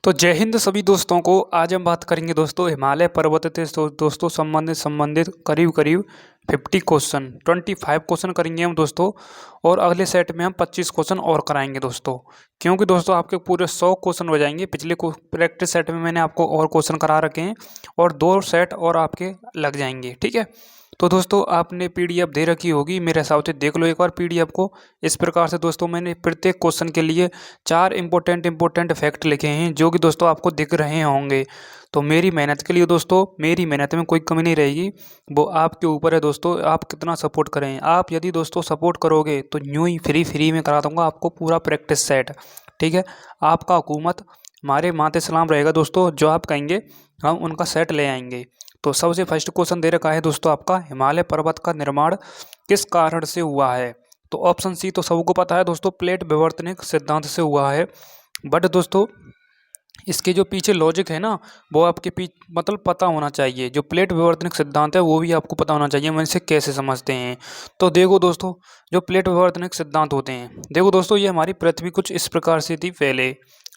तो जय हिंद सभी दोस्तों को। आज हम बात करेंगे दोस्तों हिमालय पर्वत से दोस्तों संबंधित करीब करीब 50 क्वेश्चन 25 क्वेश्चन करेंगे हम दोस्तों। और अगले सेट में हम 25 क्वेश्चन और कराएंगे दोस्तों, क्योंकि दोस्तों आपके पूरे 100 क्वेश्चन हो जाएंगे। पिछले को प्रैक्टिस सेट में मैंने आपको और क्वेश्चन करा रखे हैं और 2 सेट और आपके लग जाएंगे, ठीक है। तो दोस्तों आपने पीडीएफ दे रखी होगी, मेरे हिसाब से देख लो एक बार पीडीएफ को। इस प्रकार से दोस्तों मैंने प्रत्येक क्वेश्चन के लिए 4 इंपॉर्टेंट फैक्ट लिखे हैं, जो कि दोस्तों आपको दिख रहे होंगे। तो मेरी मेहनत के लिए दोस्तों, मेरी मेहनत में कोई कमी नहीं रहेगी, वो आपके ऊपर है दोस्तों, आप कितना सपोर्ट करें। आप यदि दोस्तों सपोर्ट करोगे तो यूँ ही फ्री में करा दूंगा आपको पूरा प्रैक्टिस सेट, ठीक है। आपका हुकूमत हमारे माथे सलाम रहेगा दोस्तों, जो आप कहेंगे हम उनका सेट ले आएंगे। तो सबसे फर्स्ट क्वेश्चन दे रखा है दोस्तों आपका, हिमालय पर्वत का निर्माण किस कारण से हुआ है। तो ऑप्शन सी तो सबको पता है दोस्तों, प्लेट विवर्तनिक सिद्धांत से हुआ है। बट दोस्तों इसके जो पीछे लॉजिक है ना, वो आपके मतलब पता होना चाहिए। जो प्लेट विवर्तनिक सिद्धांत है वो भी आपको पता होना चाहिए, हम इसे कैसे समझते हैं। तो देखो दोस्तों, जो प्लेट विवर्तनिक सिद्धांत होते हैं, देखो दोस्तों ये हमारी पृथ्वी कुछ इस प्रकार से थी पहले,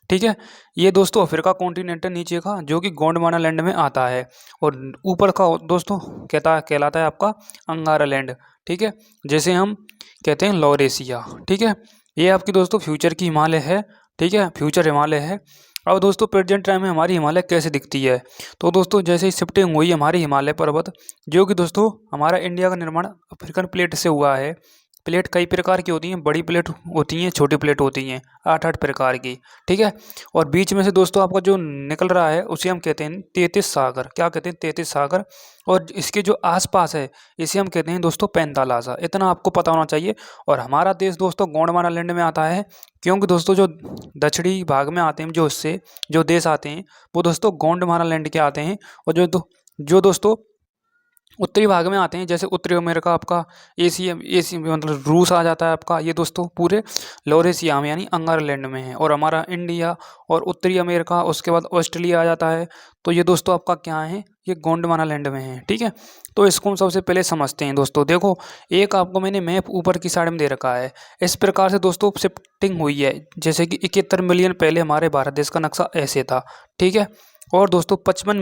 ठीक है। ये दोस्तों अफ्रीका कॉन्टिनेंट है नीचे का, जो कि गोंडवाना लैंड में आता है। और ऊपर का दोस्तों कहलाता है आपका अंगारा लैंड, ठीक है, जैसे हम कहते हैं लॉरेशिया, ठीक है। ये आपकी दोस्तों फ्यूचर की हिमालय है, ठीक है, फ्यूचर हिमालय है। अब दोस्तों प्रेजेंट टाइम में हमारी हिमालय कैसे दिखती है। तो दोस्तों जैसे ही शिफ्टिंग हुई हमारी हिमालय पर्वत, जो कि दोस्तों हमारा इंडिया का निर्माण अफ्रीकन प्लेट से हुआ है। प्लेट कई प्रकार की होती हैं, बड़ी प्लेट होती हैं, छोटी प्लेट होती हैं, 8 प्रकार की, ठीक है। और बीच में से दोस्तों आपका जो निकल रहा है उसे हम कहते हैं 33 सागर। क्या कहते हैं? 33 सागर। और इसके जो आसपास है इसे हम कहते हैं दोस्तों पैंतालासा। इतना आपको पता होना चाहिए। और हमारा देश दोस्तों गोंडवाना लैंड में आता है, क्योंकि दोस्तों जो दक्षिणी भाग में आते हैं, जो देश आते हैं वो दोस्तों गोंडवाना लैंड के आते हैं। और जो दोस्तों उत्तरी भाग में आते हैं, जैसे उत्तरी अमेरिका आपका एशिया मतलब रूस आ जाता है आपका, ये दोस्तों पूरे लॉरेशिया में यानी अंगारलैंड में है। और हमारा इंडिया और उत्तरी अमेरिका, उसके बाद ऑस्ट्रेलिया आ जाता है। तो ये दोस्तों आपका क्या है, ये गोंडवाना लैंड में है, ठीक है। तो इसको हम सबसे पहले समझते हैं दोस्तों। देखो एक आपको मैंने मैप ऊपर की साइड में दे रखा है। इस प्रकार से दोस्तों शिफ्टिंग हुई है, जैसे कि 71 मिलियन पहले हमारे भारत देश का नक्शा ऐसे था, ठीक है। और दोस्तों 55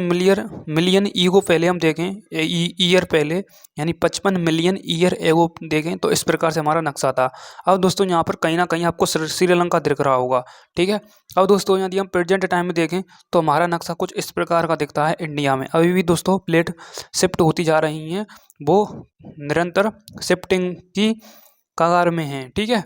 मिलियन ईगो पहले हम देखें, ईयर पहले यानी 55 मिलियन ईयर एगो देखें तो इस प्रकार से हमारा नक्शा था। अब दोस्तों यहाँ पर कहीं ना कहीं आपको श्रीलंका दिख रहा होगा, ठीक है। अब दोस्तों यदि हम प्रेजेंट टाइम में देखें तो हमारा नक्शा कुछ इस प्रकार का दिखता है इंडिया में। अभी भी दोस्तों प्लेट शिफ्ट होती जा रही हैं, वो निरंतर शिफ्टिंग की कगार में हैं, ठीक है।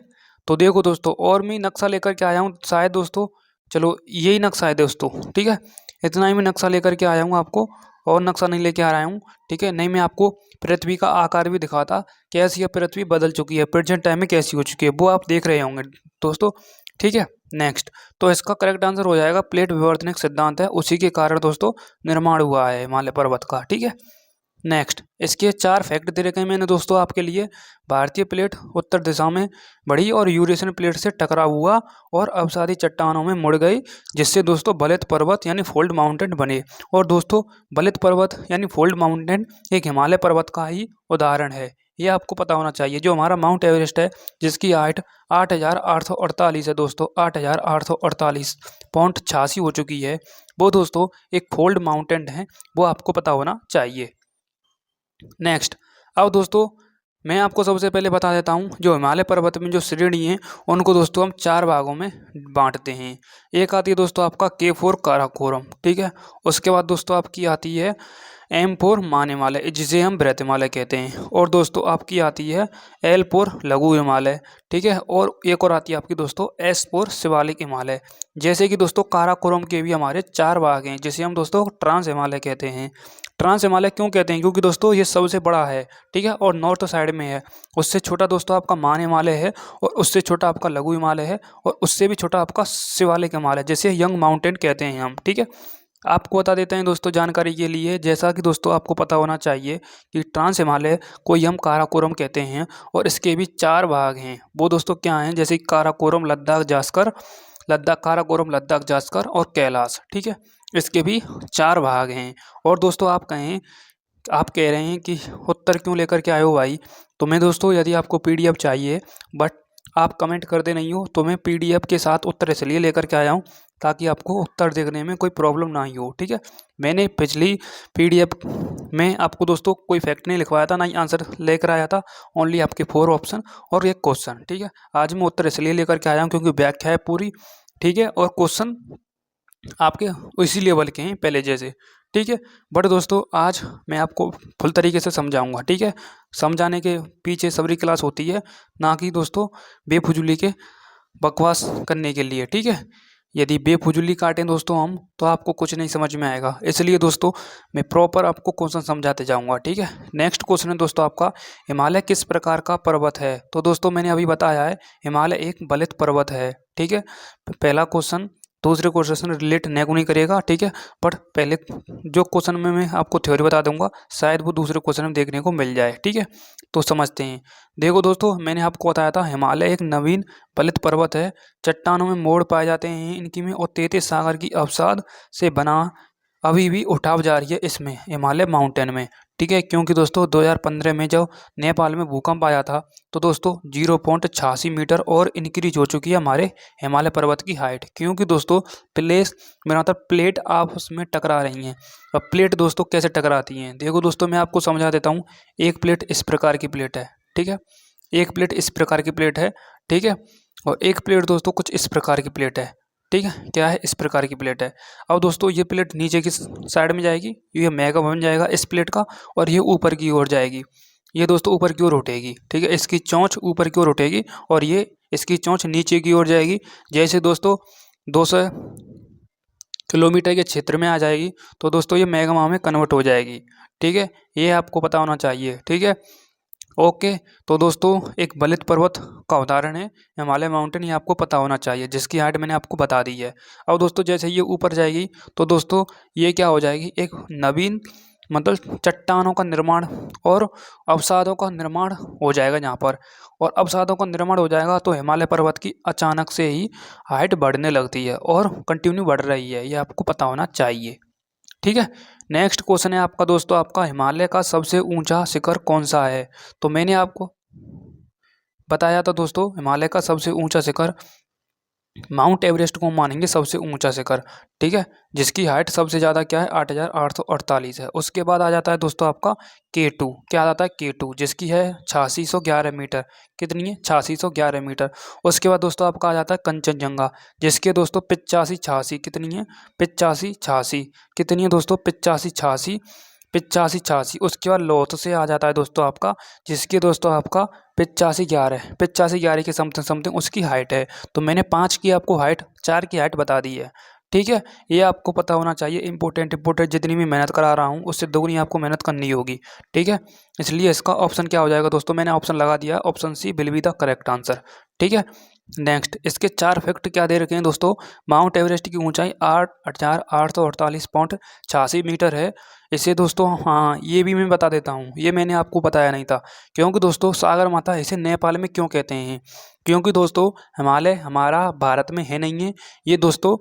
तो देखो दोस्तों, और मैं नक्शा लेकर के आया हूँ शायद दोस्तों, चलो यही नक्शा है दोस्तों, ठीक है। इतना ही मैं नक्शा लेकर के आया हूँ आपको, और नक्शा नहीं लेके आ रहा हूँ, ठीक है। नहीं, मैं आपको पृथ्वी का आकार भी दिखाता, कैसी यह पृथ्वी बदल चुकी है, प्रेजेंट टाइम में कैसी हो चुकी है, वो आप देख रहे होंगे दोस्तों, ठीक है। नेक्स्ट, तो इसका करेक्ट आंसर हो जाएगा प्लेट विवर्तनिक सिद्धांत है, उसी के कारण दोस्तों निर्माण हुआ है हिमालय पर्वत का, ठीक है। नेक्स्ट, इसके 4 फैक्ट दे रखे हैं मैंने दोस्तों आपके लिए। भारतीय प्लेट उत्तर दिशा में बढ़ी और यूरेशियन प्लेट से टकराव हुआ और अवसादी चट्टानों में मुड़ गई, जिससे दोस्तों बलित पर्वत यानी फोल्ड माउंटेन बने। और दोस्तों बलित पर्वत यानी फोल्ड माउंटेन एक हिमालय पर्वत का ही उदाहरण है, ये आपको पता होना चाहिए। जो हमारा माउंट एवरेस्ट है, जिसकी हाइट 8,848 है दोस्तों, 8,848.86 हो चुकी है, वो दोस्तों एक फोल्ड माउंटेन है, वो आपको पता होना चाहिए। नेक्स्ट, अब दोस्तों मैं आपको सबसे पहले बता देता हूँ, जो हिमालय पर्वत में जो श्रेणी हैं उनको दोस्तों हम 4 भागों में बांटते हैं। एक आती है दोस्तों आपका K4 काराकोरम, ठीक है। उसके बाद दोस्तों आपकी आती है M4 मान हिमालय, जिसे हम बृहत हिमालय कहते हैं। और दोस्तों आपकी आती है L4 लघु हिमालय, ठीक है। और एक और आती है आपकी दोस्तों S4 शिवालिक हिमालय। जैसे कि दोस्तों काराकोरम के भी हमारे 4 भाग हैं, जिसे हम दोस्तों ट्रांस हिमालय कहते हैं। ट्रांस हिमालय क्यों कहते हैं? क्योंकि दोस्तों ये सबसे बड़ा है, ठीक है, और नॉर्थ साइड में है। उससे छोटा दोस्तों आपका मान हिमालय है, और उससे छोटा आपका लघु हिमालय है, और उससे भी छोटा आपका शिवालिक हिमालय, जैसे यंग माउंटेन कहते हैं हम, ठीक है। आपको बता देते हैं दोस्तों जानकारी के लिए, जैसा कि दोस्तों आपको पता होना चाहिए कि ट्रांस हिमालय को हम काराकोरम कहते हैं, और इसके भी 4 भाग हैं। वो दोस्तों क्या हैं? जैसे काराकोरम लद्दाख जास्कर और कैलाश, ठीक है। इसके भी 4 भाग हैं। और दोस्तों आप कह रहे हैं कि उत्तर क्यों लेकर के आए हो भाई? तो मैं दोस्तों, यदि आपको पीडीएफ चाहिए बट आप कमेंट करते नहीं हो, तो मैं पीडीएफ के साथ उत्तर इसलिए लेकर के आया हूँ ताकि आपको उत्तर देखने में कोई प्रॉब्लम ना ही हो। ठीक है, मैंने पिछली PDF में आपको दोस्तों कोई फैक्ट नहीं लिखवाया था, ना ही आंसर लेकर आया था, ओनली आपके 4 ऑप्शन और एक क्वेश्चन। ठीक है, आज मैं उत्तर इसलिए लेकर के आया हूँ क्योंकि व्याख्या है पूरी। ठीक है, और क्वेश्चन आपके उसी लेवल के हैं पहले जैसे। ठीक है, बट दोस्तों आज मैं आपको फुल तरीके से समझाऊंगा। ठीक है, समझाने के पीछे सबरी क्लास होती है, ना कि दोस्तों बेफुजूली के बकवास करने के लिए। ठीक है, यदि बेफुजूली काटें दोस्तों हम, तो आपको कुछ नहीं समझ में आएगा। इसलिए दोस्तों मैं प्रॉपर आपको क्वेश्चन समझाते जाऊंगा। ठीक है, नेक्स्ट क्वेश्चन है दोस्तों आपका, हिमालय किस प्रकार का पर्वत है? तो दोस्तों मैंने अभी बताया है, हिमालय एक बलित पर्वत है। ठीक है, पहला क्वेश्चन दूसरे क्वेश्चन रिलेट नहीं करेगा। ठीक है, बट पहले जो क्वेश्चन में मैं आपको थ्योरी बता दूंगा, शायद वो दूसरे क्वेश्चन में देखने को मिल जाए। ठीक है, तो समझते हैं। देखो दोस्तों, मैंने आपको बताया था हिमालय एक नवीन बलित पर्वत है, चट्टानों में मोड़ पाए जाते हैं इनकी में, और 33 सागर की अवसाद से बना अभी भी उठाव जारी है इसमें, हिमालय माउंटेन में। ठीक है, क्योंकि दोस्तों 2015 में जब नेपाल में भूकंप आया था, तो दोस्तों 0.86 मीटर और इंक्रीज हो चुकी है हमारे हिमालय पर्वत की हाइट, क्योंकि दोस्तों मेरा मतलब प्लेट आपस में टकरा रही हैं। अब प्लेट दोस्तों कैसे टकराती हैं, देखो दोस्तों मैं आपको समझा देता हूँ। एक प्लेट इस प्रकार की प्लेट है। ठीक है, एक प्लेट इस प्रकार की प्लेट है। ठीक है, और एक प्लेट दोस्तों कुछ इस प्रकार की प्लेट है। ठीक है, क्या है, इस प्रकार की प्लेट है। अब दोस्तों ये प्लेट नीचे की साइड में जाएगी, ये मेगा बन जाएगा इस प्लेट का, और ये ऊपर की ओर जाएगी, ये दोस्तों ऊपर की ओर उठेगी। ठीक है, इसकी चोंच ऊपर की ओर उठेगी और ये इसकी चोंच नीचे की ओर जाएगी। जैसे दोस्तों 200 किलोमीटर के क्षेत्र में आ जाएगी, तो दोस्तों ये मैग्मा में कन्वर्ट हो जाएगी। ठीक है, ये आपको पता होना चाहिए। ठीक है, ओके। तो दोस्तों एक बलित पर्वत का उदाहरण है हिमालय माउंटेन, ये आपको पता होना चाहिए, जिसकी हाइट मैंने आपको बता दी है। अब दोस्तों जैसे ये ऊपर जाएगी, तो दोस्तों ये क्या हो जाएगी, एक नवीन मतलब चट्टानों का निर्माण और अवसादों का निर्माण हो जाएगा यहाँ पर। और अवसादों का निर्माण हो जाएगा तो हिमालय पर्वत की अचानक से ही हाइट बढ़ने लगती है और कंटिन्यू बढ़ रही है, ये आपको पता होना चाहिए। ठीक है, नेक्स्ट क्वेश्चन है आपका दोस्तों, आपका हिमालय का सबसे ऊंचा शिखर कौन सा है? तो मैंने आपको बताया था दोस्तों, हिमालय का सबसे ऊंचा शिखर माउंट एवरेस्ट को मानेंगे सबसे ऊंचा शिखर। ठीक है, जिसकी हाइट सबसे ज़्यादा क्या है, 8,848 है। उसके बाद आ जाता है दोस्तों आपका K2, क्या आ जाता है K2, जिसकी है 8611 मीटर। कितनी है, 8611 मीटर। उसके बाद दोस्तों आपका आ जाता है कंचनजंगा, जिसके दोस्तों 8586, कितनी है, 8586, कितनी है दोस्तों, 8586। उसके बाद लोथ से आ जाता है दोस्तों आपका, जिसके दोस्तों आपका 8511 के समथिंग समथिंग उसकी हाइट है। तो मैंने 5 की आपको हाइट, 4 की हाइट बता दी है। ठीक है, ये आपको पता होना चाहिए। इंपॉर्टेंट जितनी भी मेहनत करा रहा हूँ उससे दोगुनी आपको मेहनत करनी होगी। ठीक है, इसलिए इसका ऑप्शन क्या हो जाएगा दोस्तों, मैंने ऑप्शन लगा दिया, option C will be the correct answer. ठीक है, नेक्स्ट इसके 4 फैक्ट क्या दे रखे हैं दोस्तों। माउंट एवरेस्ट की ऊंचाई 8,848.86 मीटर है। इसे दोस्तों, हाँ ये भी मैं बता देता हूँ, ये मैंने आपको बताया नहीं था, क्योंकि दोस्तों सागर माता इसे नेपाल में क्यों कहते हैं, क्योंकि दोस्तों हिमालय हमारा भारत में है नहीं है, ये दोस्तों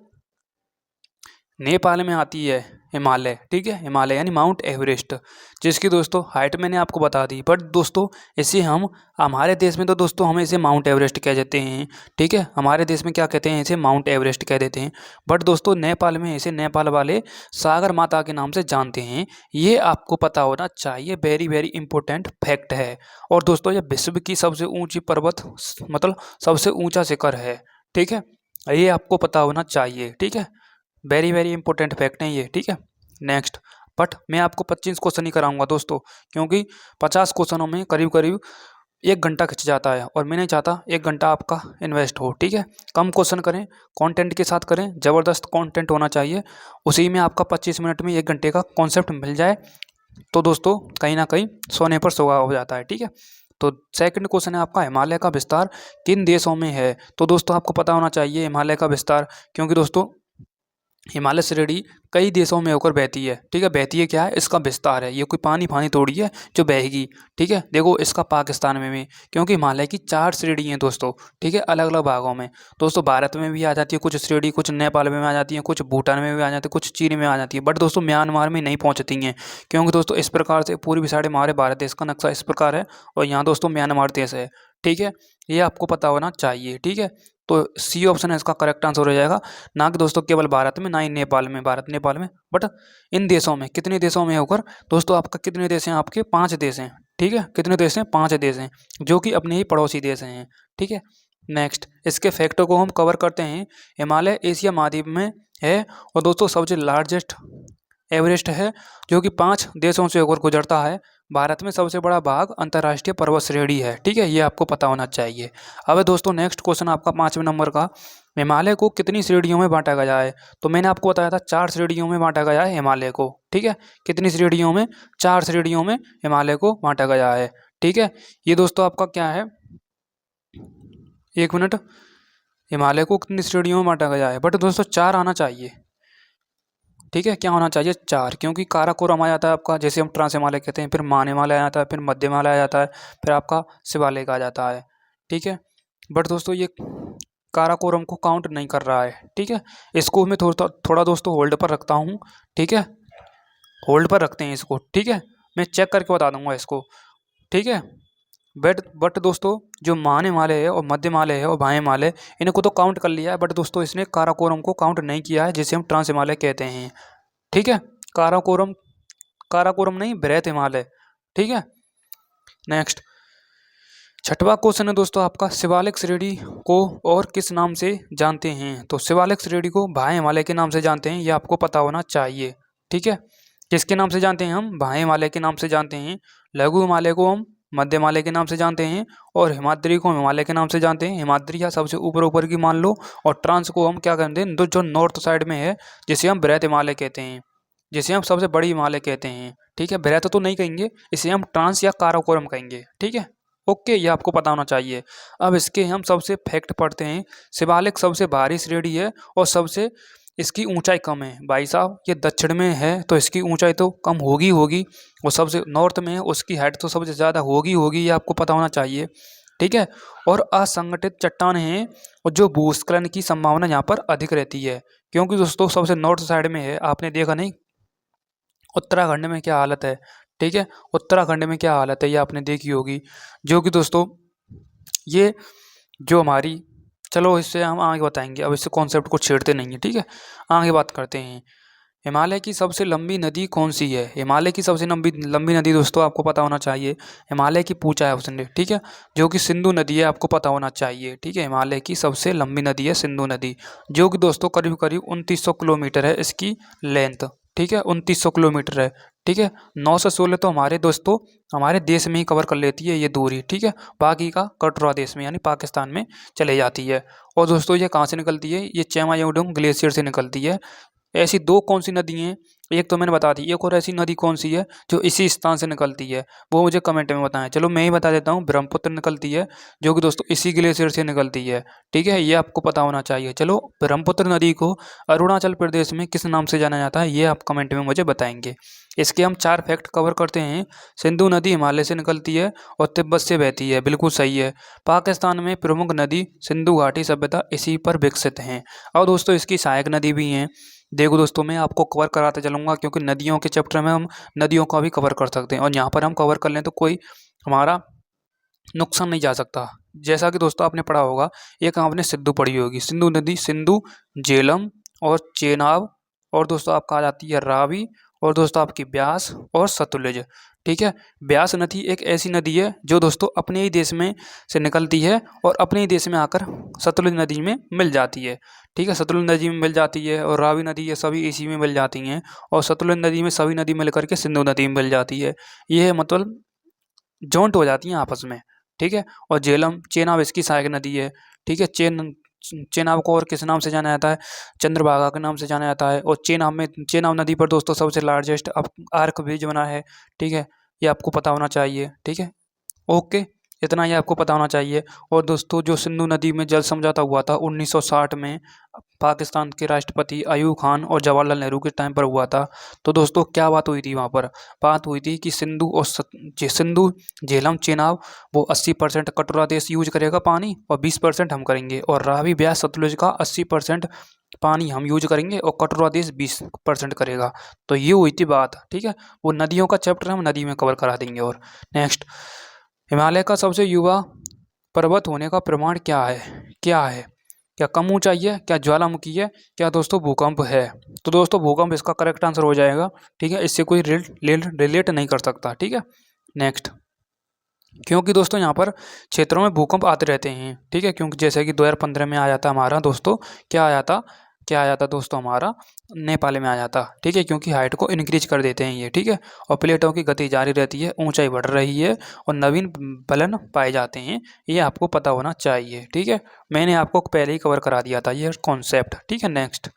नेपाल में आती है हिमालय। ठीक है, हिमालय यानी माउंट एवरेस्ट, जिसकी दोस्तों हाइट मैंने आपको बता दी। बट दोस्तों इसे हम हमारे देश में तो दोस्तों हम इसे माउंट एवरेस्ट कह देते हैं। ठीक है, हमारे देश में क्या कहते हैं, इसे माउंट एवरेस्ट कह देते हैं। बट दोस्तों नेपाल में इसे नेपाल वाले सागर माता के नाम से जानते हैं। ये आपको पता होना चाहिए, वेरी वेरी इंपॉर्टेंट फैक्ट है। और दोस्तों ये विश्व की सबसे ऊँची पर्वत मतलब सबसे ऊँचा शिखर है। ठीक है, ये आपको पता होना चाहिए। ठीक है, वेरी वेरी इंपॉर्टेंट फैक्ट है ये। ठीक है, नेक्स्ट, बट मैं आपको 25 क्वेश्चन ही कराऊंगा दोस्तों, क्योंकि 50 क्वेश्चनों में करीब करीब 1 घंटा खिंच जाता है, और मैं नहीं चाहता 1 घंटा आपका इन्वेस्ट हो। ठीक है, कम क्वेश्चन करें, कंटेंट के साथ करें, ज़बरदस्त कंटेंट होना चाहिए, उसी में आपका 25 मिनट में 1 घंटे का कॉन्सेप्ट मिल जाए, तो दोस्तों कहीं ना कहीं सोने पर सुहागा हो जाता है। ठीक है, तो सेकंड क्वेश्चन है आपका, हिमालय का विस्तार किन देशों में है? तो दोस्तों आपको पता होना चाहिए हिमालय का विस्तार, क्योंकि दोस्तों हिमालय श्रेणी कई देशों में होकर बहती है। ठीक है, बहती है क्या है, इसका विस्तार है, ये कोई पानी फानी थोड़ी है जो बहेगी। ठीक है, देखो इसका पाकिस्तान में भी, क्योंकि हिमालय की 4 श्रेणी हैं दोस्तों। ठीक है, अलग अलग भागों में दोस्तों, भारत में भी आ जाती है कुछ श्रेणी, कुछ नेपाल में आ जाती है, कुछ भूटान में भी आ जाती है, कुछ चीन में आ जाती है, बट दोस्तों म्यांमार में नहीं पहुँचती हैं, क्योंकि दोस्तों इस प्रकार से पूरी साइड हमारे भारत देश का नक्शा इस प्रकार है, और यहाँ दोस्तों म्यांमार देश है। ठीक है, ये आपको पता होना चाहिए। ठीक है, तो सी ऑप्शन है इसका करेक्ट आंसर हो जाएगा। ना कि दोस्तों केवल भारत में, ना ही नेपाल में, भारत नेपाल में, बट इन देशों में। कितने देशों में होकर दोस्तों, आपका कितने देश हैं? आपके 5 देश हैं। ठीक है, कितने देश हैं? 5 देश हैं, जो कि अपने ही पड़ोसी देश हैं। ठीक है, नेक्स्ट इसके फैक्टों को हम कवर करते हैं। हिमालय एशिया महाद्वीप में है और दोस्तों सबसे लार्जेस्ट एवरेस्ट है, जो कि 5 देशों से होकर गुजरता है। भारत में सबसे बड़ा भाग अंतर्राष्ट्रीय पर्वत श्रेणी है। ठीक है, ये आपको पता होना चाहिए। अब दोस्तों नेक्स्ट क्वेश्चन आपका 5वें नंबर का, हिमालय को कितनी श्रेणियों में बांटा गया है? तो मैंने आपको बताया था 4 श्रेणियों में बांटा गया है हिमालय को। ठीक है, कितनी श्रेणियों में? 4 श्रेणियों में हिमालय को बांटा गया है। ठीक है, ये दोस्तों आपका क्या है, 1 मिनट, हिमालय को कितनी श्रेणियों में बांटा गया है? बट दोस्तों 4 आना चाहिए। ठीक है, क्या होना चाहिए? 4, क्योंकि काराकोरम आ जाता है आपका, जैसे हम ट्रांस हिमालय कहते हैं, फिर मान हिमालय आ जाता है, फिर मध्य हिमालय आ जाता है, फिर आपका शिवालिक आ जाता है। ठीक है, बट दोस्तों ये काराकोरम को काउंट नहीं कर रहा है। ठीक है, इसको मैं थोड़ा दोस्तों होल्ड पर रखता हूँ। ठीक है, होल्ड पर रखते हैं इसको। ठीक है, मैं चेक करके बता दूंगा इसको। ठीक है, बट दोस्तों जो मान हिमालय है और मध्य हिमालय है और भाई हिमालय, इनको तो काउंट कर लिया है, बट दोस्तों इसने काराकोरम को काउंट नहीं किया है, जिसे हम ट्रांस हिमालय कहते हैं। ठीक है, काराकोरम, काराकोरम नहीं, बृहत हिमालय। ठीक है, नेक्स्ट 6वां क्वेश्चन है दोस्तों आपका, शिवालिक श्रेणी को और किस नाम से जानते हैं? तो शिवालिक श्रेणी को भाई हिमालय के नाम से जानते हैं, ये आपको पता होना चाहिए। ठीक है, किसके नाम से जानते हैं हम? भाई हिमालय के नाम से जानते हैं। लघु हिमालय को हम मध्य हिमालय के नाम से जानते हैं, और हिमाद्री को हम हिमालय के नाम से जानते हैं। हिमाद्री या सबसे ऊपर ऊपर की मान लो, और ट्रांस को हम क्या कहते हैं? जो नॉर्थ साइड में है, जिसे हम बृहत हिमालय कहते हैं, जिसे हम सबसे बड़ी हिमालय कहते हैं। ठीक है, बृहत तो नहीं कहेंगे, इसे हम ट्रांस या काराकोरम कहेंगे। ठीक है, ओके, ये आपको पता होना चाहिए। अब इसके हम सबसे फैक्ट पढ़ते हैं। शिवालिक सबसे भारी श्रेणी है और सबसे इसकी ऊंचाई कम है। भाई साहब ये दक्षिण में है तो इसकी ऊंचाई तो कम होगी होगी, और सबसे नॉर्थ में है उसकी हाइट तो सबसे ज़्यादा होगी होगी, ये आपको पता होना चाहिए। ठीक है, और असंगठित चट्टान हैं, और जो भूस्खलन की संभावना यहाँ पर अधिक रहती है, क्योंकि दोस्तों सबसे नॉर्थ साइड में है। आपने देखा नहीं उत्तराखंड में क्या हालत है? ठीक है, उत्तराखंड में क्या हालत है ये आपने देखी होगी, जो कि दोस्तों ये जो हमारी, चलो इससे हम आगे बताएंगे, अब इससे कॉन्सेप्ट को छेड़ते नहीं है। ठीक है, आगे बात करते हैं। हिमालय की सबसे लंबी नदी कौन सी है? हिमालय की सबसे लंबी लंबी नदी दोस्तों आपको पता होना चाहिए, हिमालय की पूछा है उसने। ठीक है, जो कि सिंधु नदी है, आपको पता होना चाहिए। ठीक है, हिमालय की सबसे लंबी नदी है सिंधु नदी, जो कि दोस्तों करीब करीब 2900 किलोमीटर है इसकी लेंथ। ठीक है, 2900 किलोमीटर है। ठीक है, 9 से 16 तो हमारे दोस्तों हमारे देश में ही कवर कर लेती है ये दूरी। ठीक है, बाकी का कटरा देश में यानी पाकिस्तान में चले जाती है। और दोस्तों ये कहाँ से निकलती है? ये चेमायोडोंग ग्लेशियर से निकलती है। ऐसी 2 कौन सी नदी हैं? एक तो मैंने बता दी, एक और ऐसी नदी कौन सी है जो इसी स्थान से निकलती है? वो मुझे कमेंट में बताएं। चलो मैं ही बता देता हूँ, ब्रह्मपुत्र निकलती है, जो कि दोस्तों इसी ग्लेशियर से निकलती है। ठीक है, ये आपको पता होना चाहिए। चलो, ब्रह्मपुत्र नदी को अरुणाचल प्रदेश में किस नाम से जाना जाता है, ये आप कमेंट में मुझे बताएंगे। इसके हम 4 फैक्ट कवर करते हैं। सिंधु नदी हिमालय से निकलती है और तिब्बत से बहती है, बिल्कुल सही है। पाकिस्तान में प्रमुख नदी सिंधु घाटी सभ्यता इसी पर विकसित हैं। और दोस्तों इसकी सहायक नदी भी हैं। देखो दोस्तों मैं आपको कवर कराते चलूँगा, क्योंकि नदियों के चैप्टर में हम नदियों का भी कवर कर सकते हैं, और यहाँ पर हम कवर कर लें तो कोई हमारा नुकसान नहीं जा सकता। जैसा कि दोस्तों आपने पढ़ा होगा, एक आपने सिंधु पढ़ी होगी, सिंधु नदी, सिंधु, झेलम और चेनाब, और दोस्तों आपका आ जाती है रावी, और दोस्तों आपकी ब्यास और सतलुज। ठीक है, ब्यास नदी एक ऐसी नदी है जो दोस्तों अपने ही देश में से निकलती है और अपने ही देश में आकर सतलुज नदी में मिल जाती है। ठीक है, सतलुज नदी में मिल जाती है, और रावी नदी ये सभी इसी में मिल जाती हैं, और सतलुज नदी में सभी नदी मिल करके सिंधु नदी में मिल जाती है। ये मतलब जॉइंट हो जाती हैं आपस में। ठीक है, और झेलम चेनाब इसकी सहायक नदी है। ठीक है, चेनाब को और किस नाम से जाना जाता है? चंद्रभागा के नाम से जाना जाता है। और चेनाब नदी पर दोस्तों सबसे लार्जेस्ट आर्क ब्रिज बना है। ठीक है, ये आपको पता होना चाहिए। ठीक है, ओके, इतना ही आपको पता होना चाहिए। और दोस्तों जो सिंधु नदी में जल समझौता हुआ था 1960 में, पाकिस्तान के राष्ट्रपति अयूब खान और जवाहरलाल नेहरू के टाइम पर हुआ था। तो दोस्तों क्या बात हुई थी वहाँ पर? बात हुई थी कि सिंधु झेलम चेनाब वो 80% कटोरा देश यूज करेगा पानी, और 20% हम करेंगे, और रावी ब्यास सतलुज का 80% पानी हम यूज करेंगे, और कटोरा देश 20% करेगा। तो ये हुई थी बात। ठीक है, वो नदियों का चैप्टर हम नदी में कवर करा देंगे। और नेक्स्ट, हिमालय का सबसे युवा पर्वत होने का प्रमाण क्या है? क्या है? क्या कम ऊंचाई है, क्या ज्वालामुखी है, क्या दोस्तों भूकंप है। तो दोस्तों भूकंप इसका करेक्ट आंसर हो जाएगा। ठीक है, इससे कोई रिलेट नहीं कर सकता। ठीक है, नेक्स्ट, क्योंकि दोस्तों यहाँ पर क्षेत्रों में भूकंप आते रहते हैं। ठीक है, क्योंकि जैसे कि 2015 में आ जाता हमारा दोस्तों, क्या आ जाता दोस्तों हमारा, नेपाल में आ जाता। ठीक है, क्योंकि हाइट को इंक्रीज कर देते हैं ये। ठीक है, और प्लेटों की गति जारी रहती है, ऊंचाई बढ़ रही है और नवीन बलन पाए जाते हैं, ये आपको पता होना चाहिए। ठीक है, मैंने आपको पहले ही कवर करा दिया था ये कॉन्सेप्ट। ठीक है, नेक्स्ट,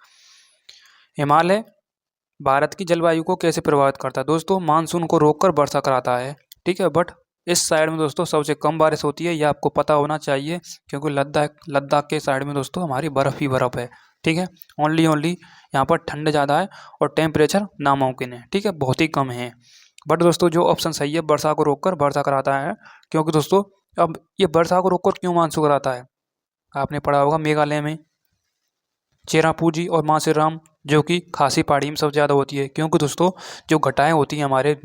हिमालय भारत की जलवायु को कैसे प्रभावित करता है। दोस्तों मानसून को रोककर वर्षा कराता है। ठीक है, बट इस साइड में दोस्तों सबसे कम बारिश होती है, ये आपको पता होना चाहिए, क्योंकि लद्दाख के साइड में दोस्तों हमारी बर्फ़ ही बर्फ़ है। ठीक है, ओनली यहाँ पर ठंड ज़्यादा है और टेम्परेचर नामुमकिन है। ठीक है, बहुत ही कम है। बट दोस्तों जो ऑप्शन सही है, वर्षा को रोककर वर्षा कराता है, क्योंकि दोस्तों अब ये वर्षा को रोककर क्यों मानसून कराता है, आपने पढ़ा होगा मेघालय में चेरापूंजी और माथेरान, जो कि खासी पहाड़ी में सबसे ज़्यादा होती है, क्योंकि दोस्तों जो घटाएं होती हैं हमारी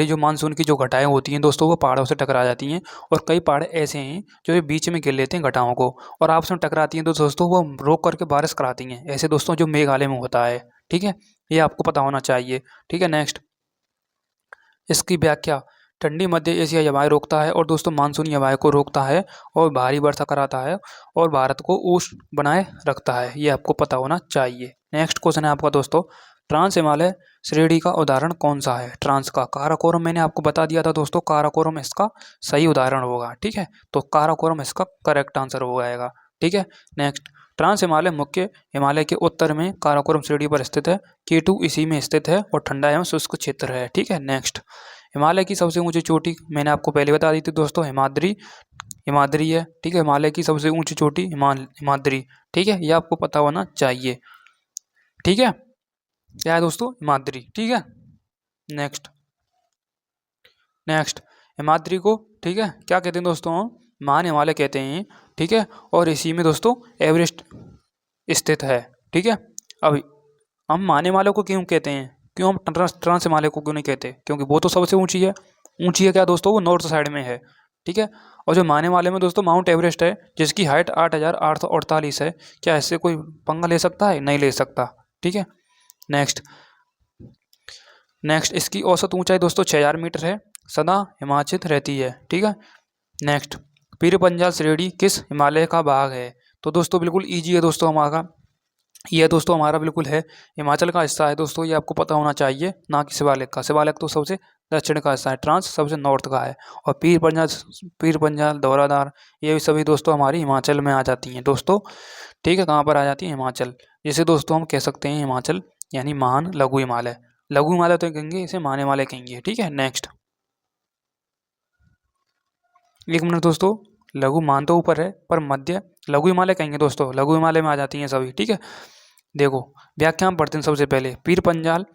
जो मानसून की जो घटाएं होती हैं दोस्तों, वो पहाड़ों से टकरा जाती हैं, और कई पहाड़ ऐसे हैं जो ये बीच में गिर लेते हैं घटाओं को, और आपस में टकराती हैं तो दोस्तों वो रोक करके बारिश कराती हैं। ऐसे दोस्तों जो मेघालय में होता है। ठीक है, ये आपको पता होना चाहिए। ठीक है, नेक्स्ट, इसकी व्याख्या, ठंडी मध्य एशियाई हवाएं रोकता है और दोस्तों मानसूनी हवाएं को रोकता है और भारी वर्षा कराता है और भारत को उष्ण बनाए रखता है, ये आपको पता होना चाहिए। नेक्स्ट क्वेश्चन है आपका दोस्तों, ट्रांस हिमालय श्रेणी का उदाहरण कौन सा है। ट्रांस का काराकोरम मैंने आपको बता दिया था दोस्तों, काराकोरम इसका सही उदाहरण होगा। ठीक है, तो काराकोरम इसका करेक्ट आंसर हो जाएगा। ठीक है, नेक्स्ट, ट्रांस हिमालय मुख्य हिमालय के उत्तर में काराकोरम श्रेणी पर स्थित है, K2 इसी में स्थित है और ठंडा एवं शुष्क क्षेत्र है। ठीक है, नेक्स्ट, हिमालय की सबसे ऊंची चोटी मैंने आपको पहले बता दी थी दोस्तों, हिमाद्री है। ठीक है, हिमालय की सबसे ऊंची चोटी हिमाद्री। ठीक है, ये आपको पता होना चाहिए। ठीक है, क्या है दोस्तों, हिमाद्री। ठीक है, नेक्स्ट हिमाद्री को, ठीक है, क्या कहते हैं दोस्तों, मान हिमालय कहते हैं। ठीक है, और इसी में दोस्तों एवरेस्ट स्थित है। ठीक है, अब हम मान हिमालय को क्यों कहते हैं, क्यों हम ट्रांस हिमालय को क्यों नहीं कहते, क्योंकि वो तो सबसे ऊंची है क्या दोस्तों, वो नॉर्थ साइड में है। ठीक है, और जो माने वाले में दोस्तों माउंट एवरेस्ट है, जिसकी हाइट 8,848 है। क्या इससे कोई पंगा ले सकता है, नहीं ले सकता। ठीक है, नेक्स्ट, इसकी औसत ऊंचाई दोस्तों 6,000 मीटर है, सदा हिमाचित रहती है। ठीक है, नेक्स्ट, पीर पंजाल श्रेणी किस हिमालय का भाग है। तो दोस्तों बिल्कुल ईजी है दोस्तों, हमारा बिल्कुल है, हिमाचल का हिस्सा है दोस्तों, ये आपको पता होना चाहिए, ना कि शिवालिक का। शिवालिक तो सबसे दक्षिण का हिस्सा है, ट्रांस सबसे नॉर्थ का है, और पीर पंजाल धौलाधार ये भी सभी दोस्तों हमारी हिमाचल में आ जाती हैं दोस्तों। ठीक है, कहाँ पर आ जाती है, हिमाचल, जिसे दोस्तों हम कह सकते हैं हिमाचल यानी महान लघु हिमालय तो कहेंगे, इसे महान हिमालय कहेंगे। ठीक है, नेक्स्ट, एक मिनट दोस्तों, लघु मान तो ऊपर है पर मध्य लघु हिमालय कहेंगे दोस्तों, लघु हिमालय में आ जाती हैं सभी। ठीक है, देखो व्याख्या हम पढ़ते हैं सबसे पहले, पीर पंजाल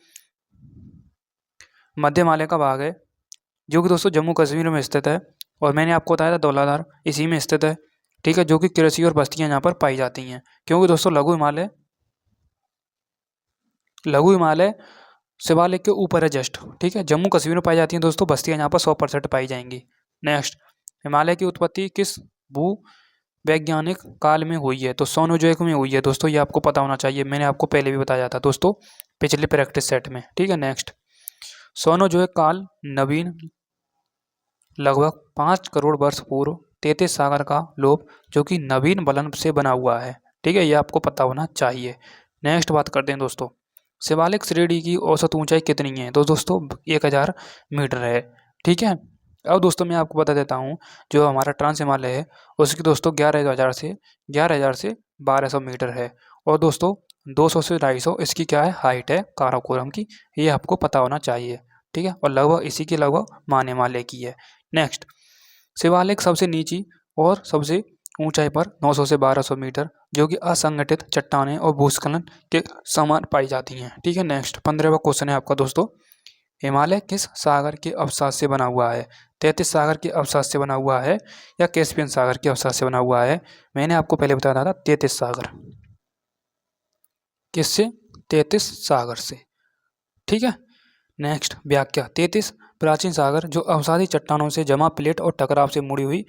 मध्य हिमालय का भाग है, जो कि दोस्तों जम्मू कश्मीर में स्थित है, और मैंने आपको बताया था धौलाधार इसी में स्थित है। ठीक है, जो कि कृषि और बस्तियां यहाँ पर पाई जाती हैं, क्योंकि दोस्तों लघु हिमालय शिवालिक के ऊपर है जस्ट। ठीक है, जम्मू कश्मीर में पाई जाती हैं दोस्तों, बस्तियां यहाँ पर 100% पाई जाएंगी। नेक्स्ट, हिमालय की उत्पत्ति किस भू वैज्ञानिक काल में हुई है। तो सोनोजोइक में हुई है दोस्तों, ये आपको पता होना चाहिए, मैंने आपको पहले भी बताया था दोस्तों पिछले प्रैक्टिस सेट में। ठीक है, नेक्स्ट, सोनोजोइक काल नवीन लगभग 5 करोड़ वर्ष पूर्व 33 सागर का लोब, जो कि नवीन बलन से बना हुआ है। ठीक है, ये आपको पता होना चाहिए। नेक्स्ट बात करते हैं दोस्तों, शिवालिक श्रेणी की औसत ऊंचाई कितनी है। तो दोस्तों 1000 मीटर है। ठीक है, अब दोस्तों मैं आपको बता देता हूँ, जो हमारा ट्रांस हिमालय है उसकी दोस्तों 11,000 से 1200 मीटर है, और दोस्तों 200 से 250 इसकी क्या है, हाइट है काराकोरम की, ये आपको पता होना चाहिए। ठीक है, और लगभग इसी के लगभग मान हिमालय की है। नेक्स्ट, शिवालिक सबसे नीची और सबसे ऊंचाई पर 900 से 1200 मीटर, जो कि असंगठित चट्टानें और भूस्खलन के समान पाई जाती हैं। ठीक है, नेक्स्ट 15वां क्वेश्चन है आपका दोस्तों, हिमालय किस सागर के अवसाद से बना हुआ है। 33 सागर के अवसाद से बना हुआ है या कैस्पियन सागर के अवसाद से बना हुआ है। मैंने आपको पहले बताया था 33 सागर, किससे, 33 सागर से। ठीक है, नेक्स्ट व्याख्या, 33 प्राचीन सागर जो अवसादी चट्टानों से जमा प्लेट और टकराव से मुड़ी हुई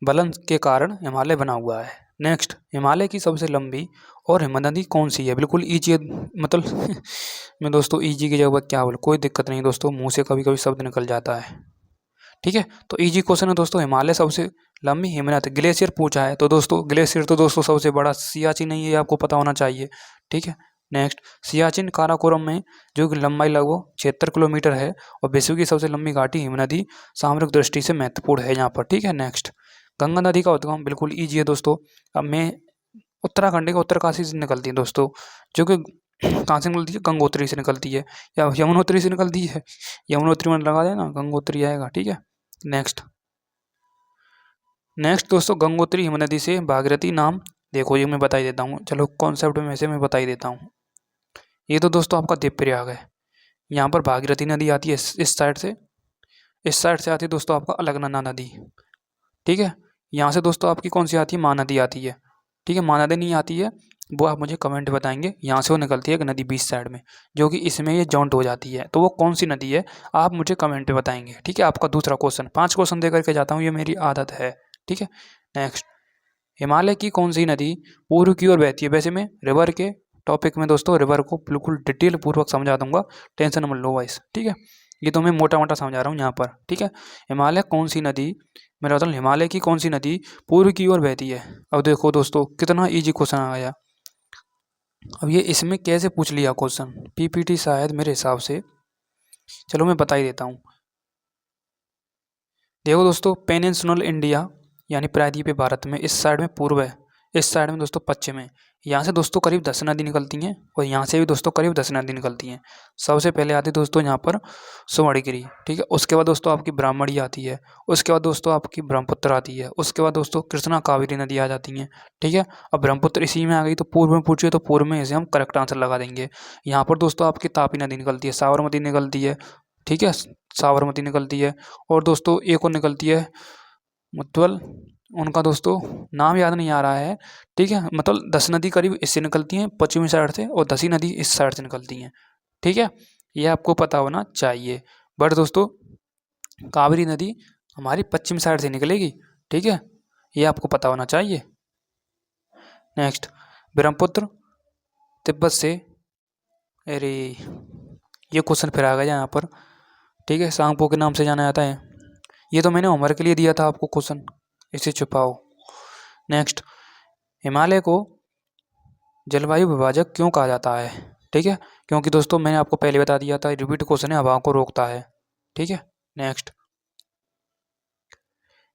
बलन के कारण हिमालय बना हुआ है। नेक्स्ट, हिमालय की सबसे लंबी और हिमनदी कौन सी है? बिल्कुल ईजी है, मतलब मैं दोस्तों ईजी की जगह क्या बोलूँ, कोई दिक्कत नहीं दोस्तों, मुंह से कभी कभी शब्द निकल जाता है। ठीक है, तो इजी क्वेश्चन है दोस्तों, हिमालय सबसे लंबी हिमनद, ग्लेशियर पूछा है तो दोस्तों ग्लेशियर तो दोस्तों सबसे बड़ा सियाचिन नहीं है, ये आपको पता होना चाहिए। ठीक है, नेक्स्ट, सियाचिन काराकोरम में जो कि लंबाई लगभग 76 किलोमीटर है और विश्व की सबसे लंबी घाटी हिमनदी सामरिक दृष्टि से महत्वपूर्ण है यहाँ पर। ठीक है, नेक्स्ट, गंगा नदी का उद्गम बिल्कुल ईजी है दोस्तों। अब मैं उत्तराखंड का उत्तरकाशी से निकलती है दोस्तों, जो कि कहाँ से निकलती है? गंगोत्री से निकलती है या यमुनोत्री से निकलती है, यमुनोत्री में लगा देना, गंगोत्री आएगा। ठीक है, नेक्स्ट, दोस्तों, गंगोत्री हिमनदी से भागीरथी नाम, देखो ये मैं बता ही देता हूँ, चलो कॉन्सेप्ट में से मैं बता ही देता हूँ। ये तो दोस्तों आपका देवप्रयाग है, यहाँ पर भागीरथी नदी आती है इस साइड से, इस साइड से आती है दोस्तों आपका अलकनंदा नदी। ठीक है, यहाँ से दोस्तों आपकी कौन सी आती है? महानदी आती है। ठीक है, महानदी नहीं आती है वो आप मुझे कमेंट बताएंगे। यहाँ से वो निकलती है एक नदी बीच साइड में, जो कि इसमें ये जॉइंट हो जाती है, तो वो कौन सी नदी है आप मुझे कमेंट पे बताएंगे। ठीक है, आपका दूसरा क्वेश्चन, 5 क्वेश्चन दे करके जाता हूँ, ये मेरी आदत है। ठीक है, नेक्स्ट, हिमालय की कौन सी नदी पूर्व की ओर बहती है? वैसे मैं रिवर के टॉपिक में दोस्तों रिवर को बिल्कुल डिटेल पूर्वक समझा दूंगा, टेंशन मत लो वाइस। ठीक है, ये तो मैं मोटा मोटा समझा रहा हूँ यहाँ पर। ठीक है, हिमालय कौन सी नदी, मेरा मतलब हिमालय की कौन सी नदी पूर्व की ओर बहती है? अब देखो दोस्तों कितना इजी क्वेश्चन आ गया। अब ये इसमें कैसे पूछ लिया क्वेश्चन, पीपीटी शायद मेरे हिसाब से, चलो मैं बता ही देता हूँ। देखो दोस्तों, पेनिनसुलर इंडिया यानी प्रायद्वीपीय भारत में इस साइड में पूर्व है, इस साइड में दोस्तों पश्चिम है। यहाँ से दोस्तों करीब 10 नदी निकलती हैं और यहाँ से भी दोस्तों करीब 10 नदी निकलती हैं। सबसे पहले आती है दोस्तों यहाँ पर सुवर्णगिरी। ठीक है, उसके बाद दोस्तों आपकी ब्राह्मणी आती है, उसके बाद दोस्तों आपकी ब्रह्मपुत्र आती है, उसके बाद दोस्तों कृष्णा कावेरी नदी आ जाती हैं। ठीक है, अब ब्रह्मपुत्र इसी में आ गई, तो पूर्व में पूछिए तो पूर्व में इसे हम करेक्ट आंसर लगा देंगे। यहाँ पर दोस्तों आपकी तापी नदी निकलती है, साबरमती निकलती है। ठीक है, साबरमती निकलती है, और दोस्तों एक और निकलती है, मतलब उनका दोस्तों नाम याद नहीं आ रहा है। ठीक है, मतलब 10 नदी करीब इससे निकलती हैं पश्चिमी साइड से, और 10 ही नदी इस साइड से निकलती हैं। ठीक है, ये आपको पता होना चाहिए। बट दोस्तों कावेरी नदी हमारी पश्चिम साइड से निकलेगी। ठीक है, ये आपको पता होना चाहिए। नेक्स्ट, ब्रह्मपुत्र तिब्बत से, अरे ये क्वेश्चन फिर आ गया यहाँ पर। ठीक है, सांगपो के नाम से जाना जाता है, ये तो मैंने होमवर्क के लिए दिया था आपको क्वेश्चन, इसे छुपाओ। नेक्स्ट, हिमालय को जलवायु विभाजक क्यों कहा जाता है? ठीक है, क्योंकि दोस्तों मैंने आपको पहले बता दिया था, रिपीट क्वेश्चन है, हवाओं को रोकता है। ठीक है, नेक्स्ट,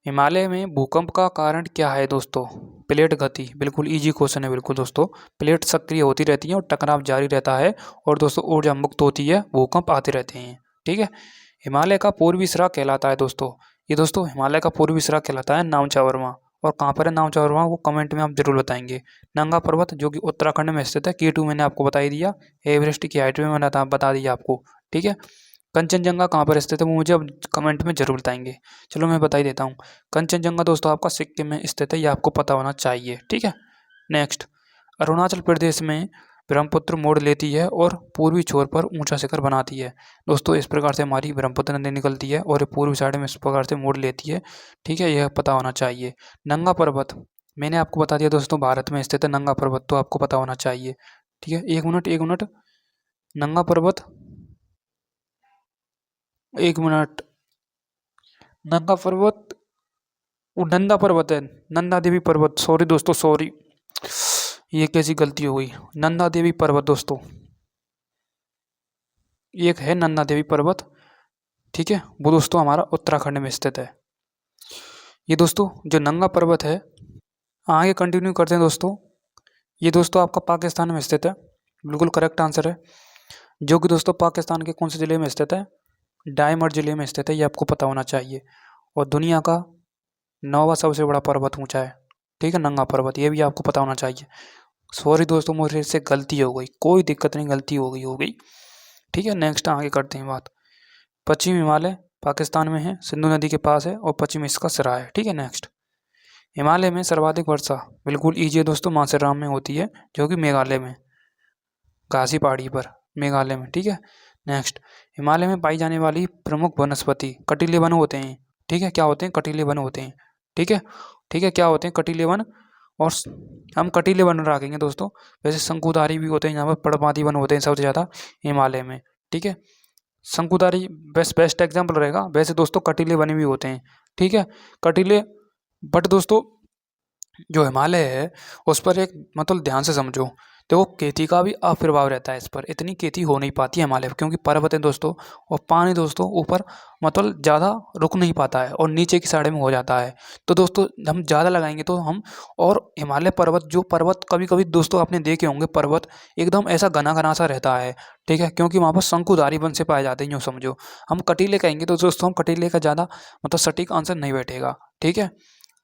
हिमालय में भूकंप का कारण क्या है दोस्तों? प्लेट गति, बिल्कुल इजी क्वेश्चन है, बिल्कुल दोस्तों, प्लेट सक्रिय होती रहती है और टकराव जारी रहता है, और दोस्तों ऊर्जा मुक्त होती है, भूकंप आते रहते हैं। ठीक है, हिमालय का पूर्वी सिरा कहलाता है दोस्तों, ये दोस्तों हिमालय का पूर्वी सिरा कहलाता है नामचावरमा। और कहाँ पर है नामचावरमा, वो कमेंट में आप जरूर बताएंगे। नंगा पर्वत जो कि उत्तराखंड में स्थित है, K2 मैंने आपको बता ही दिया, एवरेस्ट की हाइट में मैंने बता दिया आपको। ठीक है, कंचनजंगा कहाँ पर स्थित है वो मुझे अब कमेंट में जरूर बताएंगे। चलो मैं बता ही देता हूँ, कंचनजंगा दोस्तों आपका सिक्किम में स्थित है, ये आपको पता होना चाहिए। ठीक है, नेक्स्ट, अरुणाचल प्रदेश में ब्रह्मपुत्र मोड़ लेती है और पूर्वी छोर पर ऊंचा शिखर बनाती है। दोस्तों इस प्रकार से हमारी ब्रह्मपुत्र नदी निकलती है और पूर्वी साइड में इस प्रकार से मोड़ लेती है। ठीक है, यह पता होना चाहिए। नंगा पर्वत मैंने आपको बता दिया दोस्तों, भारत में स्थित है नंगा पर्वत, तो आपको पता होना चाहिए। ठीक है, एक मिनट, नंगा पर्वत, एक मिनट, नंगा पर्वत वो नंदा पर्वत है, नंदा देवी पर्वत, सॉरी दोस्तों सॉरी, ये कैसी गलती हो गई, नंदा देवी पर्वत दोस्तों, एक है नंदा देवी पर्वत। ठीक है, वो दोस्तों हमारा उत्तराखंड में स्थित है। ये दोस्तों जो नंगा पर्वत है, आगे कंटिन्यू करते हैं दोस्तों, ये दोस्तों आपका पाकिस्तान में स्थित है, बिल्कुल करेक्ट आंसर है, जो कि दोस्तों पाकिस्तान के कौन से ज़िले में स्थित है? डायमंड ज़िले में स्थित है, ये आपको पता होना चाहिए। और दुनिया का 9वां सबसे बड़ा पर्वत ऊंचा है। ठीक है, नंगा पर्वत, ये भी आपको पता होना चाहिए। सॉरी दोस्तों मुझे से गलती हो गई, कोई दिक्कत नहीं, गलती हो गई। ठीक है, नेक्स्ट आगे करते हैं बात। पश्चिम हिमालय पाकिस्तान में है, सिंधु नदी के पास है, और पश्चिम इसका सिरा है। ठीक है, नेक्स्ट, हिमालय में सर्वाधिक वर्षा, बिल्कुल ईजी है दोस्तों, माथेरान में होती है, जो कि मेघालय में, घासी पहाड़ी पर, मेघालय में। ठीक है, नेक्स्ट, हिमालय में पाई जाने वाली प्रमुख वनस्पति, कटीले वन होते हैं। ठीक है, क्या होते हैं? कटीले वन होते हैं। ठीक है, क्या होते हैं? कटीले वन और हम कटीले वन रखेंगे दोस्तों। वैसे शंकुधारी भी होते हैं, यहाँ पर पर्णपाती वन होते हैं सबसे ज़्यादा हिमालय में, ठीक है। शंकुधारी बेस्ट एग्जाम्पल रहेगा। वैसे दोस्तों कटीले वन भी होते हैं, ठीक है, कटीले। बट दोस्तों जो हिमालय है उस पर एक मतलब ध्यान से समझो, देखो खेती का भी अप्रभाव रहता है इस पर, इतनी खेती हो नहीं पाती है हिमालय पर, क्योंकि पर्वत है दोस्तों, और पानी दोस्तों ऊपर मतलब ज़्यादा रुक नहीं पाता है और नीचे की साइड में हो जाता है। तो दोस्तों हम ज़्यादा लगाएंगे तो हम, और हिमालय पर्वत, जो पर्वत कभी कभी दोस्तों आपने देखे होंगे पर्वत एकदम ऐसा घना घना सा रहता है, ठीक है, क्योंकि वहाँ पर शंकुधारी वन से पाए जाते हैं, यूँ समझो। हम कटीले कहेंगे तो दोस्तों हम कटीले का ज़्यादा मतलब सटीक आंसर नहीं बैठेगा, ठीक है।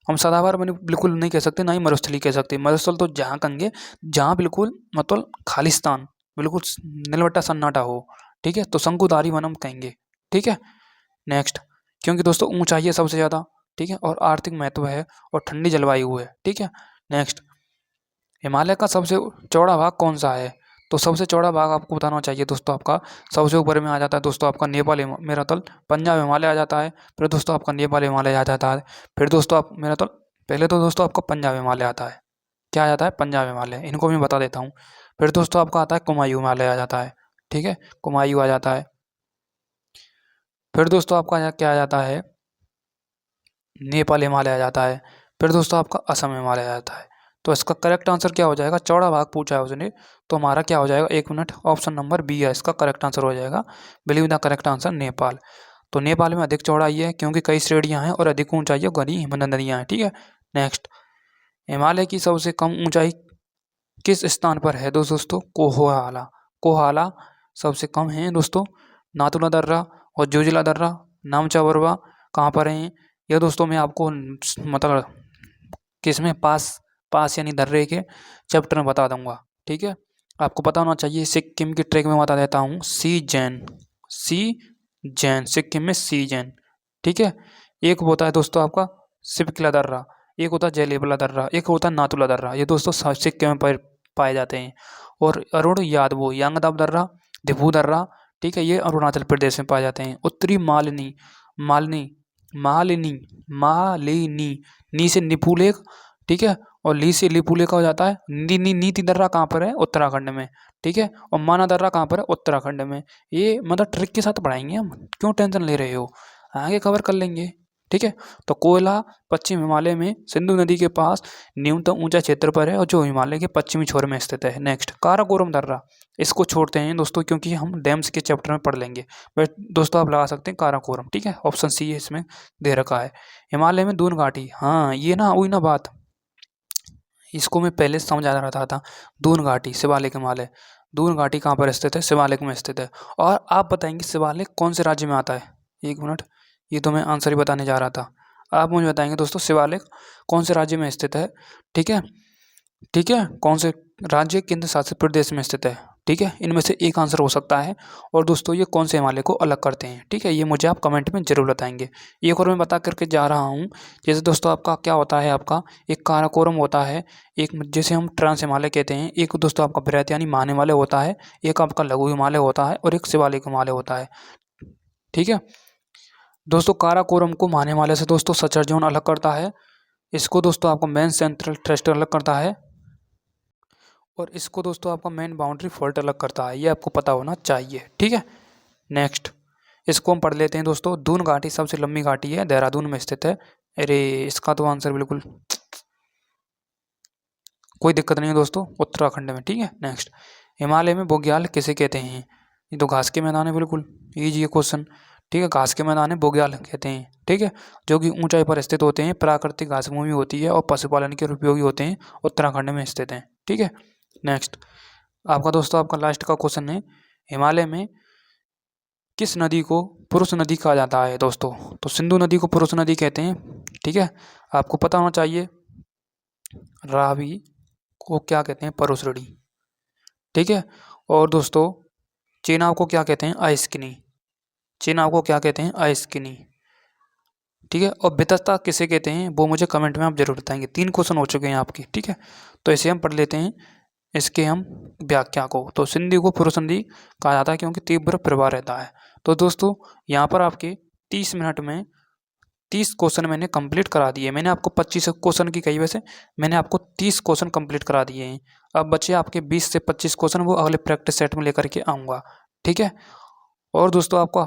हम सदाबहार मैंने बिल्कुल नहीं कह सकते, ना ही मरुस्थली कह सकते। मरुस्थल तो जहाँ कहेंगे जहाँ बिल्कुल मतलब खालिस्तान, बिल्कुल नीलवट्टा सन्नाटा हो, ठीक है, तो शंकुधारी वन हम कहेंगे, ठीक है। नेक्स्ट, क्योंकि दोस्तों ऊंचाई है सबसे ज़्यादा, ठीक है, और आर्थिक महत्व है और ठंडी जलवायु है, ठीक है। नेक्स्ट, हिमालय का सबसे चौड़ा भाग कौन सा है? तो सबसे चौड़ा भाग आपको बताना चाहिए दोस्तों, आपका सबसे ऊपर में आ जाता है दोस्तों आपका नेपाल मेरा तल पंजाब हिमालय आ जाता है, फिर दोस्तों आपका नेपाल हिमालय आ जाता है, फिर दोस्तों आप मेरा तल, पहले तो दोस्तों आपका पंजाब हिमालय आता है। क्या आ जाता है? पंजाब हिमालय। इनको मैं बता देता हूँ। फिर दोस्तों आपका आता है कुमायूं हिमालय आ जाता है, ठीक है, कुमायूं आ जाता है। फिर दोस्तों आपका क्या आ जाता है? नेपाल हिमालय आ जाता है। फिर दोस्तों आपका असम हिमालय आ जाता है। तो इसका करेक्ट आंसर क्या हो जाएगा? चौड़ा भाग पूछा है उसने, तो हमारा क्या हो जाएगा? 1 मिनट, ऑप्शन नंबर बी है इसका करेक्ट आंसर हो जाएगा। Believe the correct answer Nepal. तो नेपाल में अधिक चौड़ाई है क्योंकि कई श्रेणियां हैं और अधिक ऊंचाई है, घनी हिमनदियां हैं, ठीक है। नेक्स्ट, हिमालय की सबसे कम ऊंचाई किस स्थान पर है दोस्तों? कोहाला। कोहाला सबसे कम है दोस्तों। नाथुला दर्रा और जोजिला दर्रा, नामचा बरवा कहाँ पर है? ये दोस्तों मैं आपको मतलब किसमें पास पास यानी दर्रे के चैप्टर में बता दूंगा, ठीक है। आपको पता होना चाहिए। सिक्किम की ट्रैक में बता देता हूँ, सी जैन, सिक्किम में सी जैन, ठीक है। एक होता है दोस्तों आपका सिपकिला दर्रा, एक होता है जयलेबला दर्रा, एक होता है नाथुला दर्रा। ये दोस्तों सिक्किम में पाए जाते हैं। और अरुण यादवो यांगदाब दर्रा, दिफू दर्रा, ठीक है, ये अरुणाचल प्रदेश में पाए जाते हैं। उत्तरी मालिनी मालिनी मालिनी मालिनी, नी से निपू लेक, ठीक है, और ली से लिपू लेक हो जाता है। नीति दर्रा कहाँ पर है? उत्तराखंड में, ठीक है। और माना दर्रा कहाँ पर है? उत्तराखंड में। ये मतलब ट्रिक के साथ पढ़ाएंगे हम, क्यों टेंशन ले रहे हो, आगे कवर कर लेंगे, ठीक है। तो कोयला पश्चिम हिमालय में सिंधु नदी के पास न्यूनतम ऊंचा क्षेत्र पर है और जो हिमालय के पश्चिमी छोर में स्थित है। नेक्स्ट, काराकोरम दर्रा, इसको छोड़ते हैं दोस्तों क्योंकि हम डैम्स के चैप्टर में पढ़ लेंगे, बट दोस्तों आप लगा सकते हैं काराकोरम, ठीक है, ऑप्शन सी है इसमें दे रखा है। हिमालय में दून घाटी, हाँ ये ना वही ना बात, इसको मैं पहले समझा रहा था। दून घाटी शिवालिक हिमालय, दून घाटी कहाँ पर स्थित है? शिवालिक में स्थित है। और आप बताएंगे शिवालिक कौन से राज्य में आता है? 1 मिनट, ये तो मैं आंसर ही बताने जा रहा था। आप मुझे बताएंगे दोस्तों शिवालिक कौन से राज्य में स्थित है, ठीक है, ठीक है, कौन से राज्य केंद्र शासित प्रदेश में स्थित है, ठीक है, इनमें से एक आंसर हो सकता है। और दोस्तों ये कौन से हिमालय को अलग करते हैं, ठीक है, ये मुझे आप कमेंट में जरूर बताएंगे। एक और मैं बता करके जा रहा हूँ, जैसे दोस्तों आपका क्या होता है, आपका एक काराकोरम होता है, एक जैसे हम ट्रांस हिमालय कहते हैं, एक दोस्तों आपका बृहत यानी महान हिमालय होता है, एक आपका लघु हिमालय होता है और एक शिवालिक हिमालय होता है, ठीक है। दोस्तों काराकोरम को महान हिमालय से दोस्तों सचर जोन अलग करता है, इसको दोस्तों आपको मेन सेंट्रल थ्रस्ट अलग करता है, और इसको दोस्तों आपका मेन बाउंड्री फॉल्ट अलग करता है, ये आपको पता होना चाहिए, ठीक है। नेक्स्ट, इसको हम पढ़ लेते हैं दोस्तों। दून घाटी सबसे लंबी घाटी है, देहरादून में स्थित है। अरे इसका तो आंसर बिल्कुल कोई दिक्कत नहीं है दोस्तों, उत्तराखंड में, ठीक है। नेक्स्ट, हिमालय में बुग्याल किसे कहते हैं? ये तो घास के मैदान है, बिल्कुल ईजी क्वेश्चन, ठीक है, घास के मैदान है बुग्याल कहते हैं, ठीक है, जो कि ऊंचाई पर स्थित होते हैं, प्राकृतिक घास भूमि होती है और पशुपालन के उपयोगी होते हैं, उत्तराखंड में स्थित हैं, ठीक है। नेक्स्ट, आपका दोस्तों आपका लास्ट का क्वेश्चन है, हिमालय में किस नदी को पुरुष नदी कहा जाता है दोस्तों? तो सिंधु नदी को पुरुष नदी कहते हैं, ठीक है, आपको पता होना चाहिए। रावी को क्या कहते हैं? परुसड़ी, ठीक है। और दोस्तों चेनाब को क्या कहते हैं? आइस्किनी, चेनाब को क्या कहते हैं? आइस्किनी, ठीक है। और वितस्ता किसे कहते हैं वो मुझे कमेंट में आप जरूर बताएंगे। 3 क्वेश्चन हो चुके हैं आपके, ठीक है। तो इसे हम पढ़ लेते हैं, इसके हम व्याख्या को। तो सिंधु को पुरुष नदी कहा जाता है क्योंकि तीव्र प्रवाह रहता है। तो दोस्तों यहाँ पर आपके 30 मिनट में 30 क्वेश्चन मैंने कंप्लीट करा दिए। मैंने आपको 25 क्वेश्चन की कही, वैसे मैंने आपको 30 क्वेश्चन कंप्लीट करा दिए हैं। अब बचे आपके 20 से 25 क्वेश्चन, वो अगले प्रैक्टिस सेट में लेकर के आऊँगा, ठीक है। और दोस्तों आपका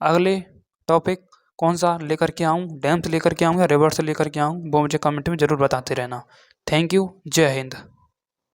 अगले टॉपिक कौन सा लेकर के आऊँ, डेम्थ लेकर के आऊँ या रिवर्स लेकर के आऊँ, वो मुझे कमेंट में ज़रूर बताते रहना। थैंक यू, जय हिंद।